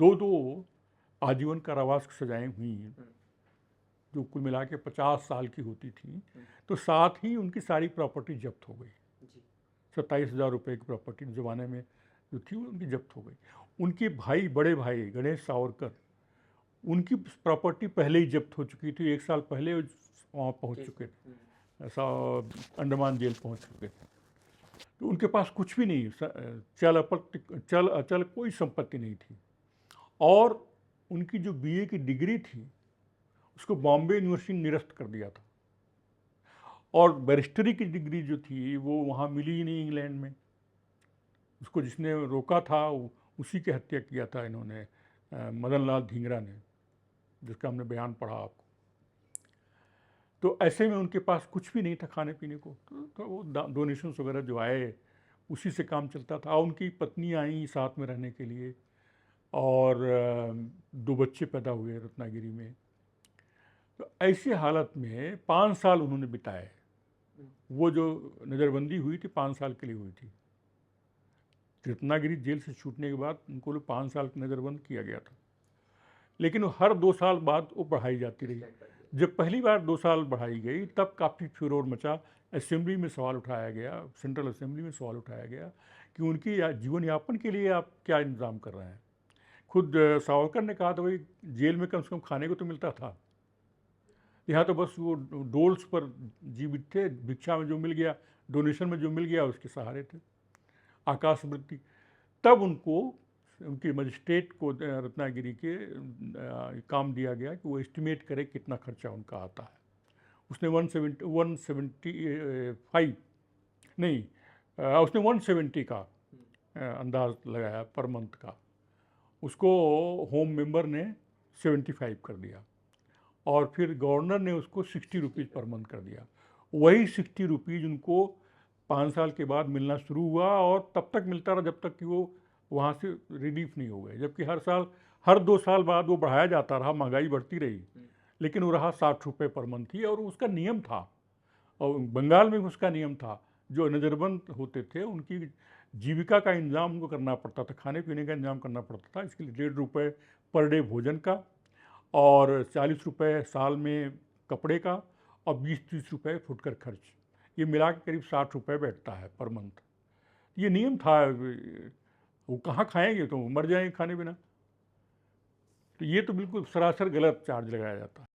दो दो आजीवन कारावास की सजाएं हुई हैं, जो कुल मिला के 50 साल की होती थी। तो साथ ही उनकी सारी प्रॉपर्टी जब्त हो गई। 27,000 रुपये की प्रॉपर्टी ज़माने में जो थी उनकी जब्त हो गई। उनके भाई, बड़े भाई गणेश सावरकर, उनकी प्रॉपर्टी पहले ही जब्त हो चुकी थी। 1 साल पहले वहाँ पहुँच चुके थे, ऐसा अंडमान जेल पहुँच चुके थे। तो उनके पास कुछ भी नहीं, चल अचल कोई संपत्ति नहीं थी। और उनकी जो बीए की डिग्री थी उसको बॉम्बे यूनिवर्सिटी ने निरस्त कर दिया था। और बैरिस्टरी की डिग्री जो थी वो वहाँ मिली ही नहीं इंग्लैंड में। उसको जिसने रोका था उसी की हत्या किया था इन्होंने, मदन लाल धिंगरा ने, जिसका हमने बयान पढ़ा आपको। तो ऐसे में उनके पास कुछ भी नहीं था खाने पीने को, तो वो डोनेशंस वगैरह जो आए उसी से काम चलता था। उनकी पत्नी आई साथ में रहने के लिए, और 2 बच्चे पैदा हुए रत्नागिरी में। तो ऐसी हालत में 5 साल उन्होंने बिताए। वो जो नज़रबंदी हुई थी 5 साल के लिए हुई थी। रत्नागिरी जेल से छूटने के बाद उनको 5 साल की नज़रबंद किया गया था, लेकिन हर 2 साल बाद वो बढ़ाई जाती रही। जब पहली बार 2 साल बढ़ाई गई तब काफ़ी फुरोर मचा। असेंबली में सवाल उठाया गया, सेंट्रल असेंबली में सवाल उठाया गया कि उनकी जीवन यापन के लिए आप क्या इंतज़ाम कर रहे हैं। खुद सावरकर ने कहा था भाई जेल में कम से कम खाने को तो मिलता था, यहाँ तो बस वो डोल्स पर जीवित थे, भिक्षा में जो मिल गया, डोनेशन में जो मिल गया उसके सहारे थे, आकाश वृत्ति। तब उनको, उनके मजिस्ट्रेट को रत्नागिरी के काम दिया गया कि वो एस्टिमेट करे कितना खर्चा उनका आता है। उसने 175 नहीं, उसने 170 का अंदाज लगाया पर मंथ का। उसको होम मेंबर ने 75 कर दिया, और फिर गवर्नर ने उसको 60 रुपीज़ पर मंथ कर दिया। वही 60 रुपीज़ उनको 5 साल के बाद मिलना शुरू हुआ, और तब तक मिलता रहा जब तक कि वो वहाँ से रिलीफ नहीं हो गए। जबकि हर 2 साल बाद वो बढ़ाया जाता रहा, महंगाई बढ़ती रही, लेकिन वो रहा 60 रुपये पर मंथ ही। और उसका नियम था, और बंगाल में उसका नियम था, जो नज़रबंद होते थे उनकी जीविका का इंतजाम उनको करना पड़ता था, खाने पीने का इंतजाम करना पड़ता था। इसके लिए 1.5 रुपये पर डे भोजन का, और 40 रुपये साल में कपड़े का, और 20-30 रुपये फुटकर खर्च। ये मिला के करीब 60 रुपये बैठता है पर मंथ। ये नियम था। वो कहाँ खाएंगे, तो मर जाएंगे खाने बिना। तो ये तो बिल्कुल सरासर गलत चार्ज लगाया जाता है।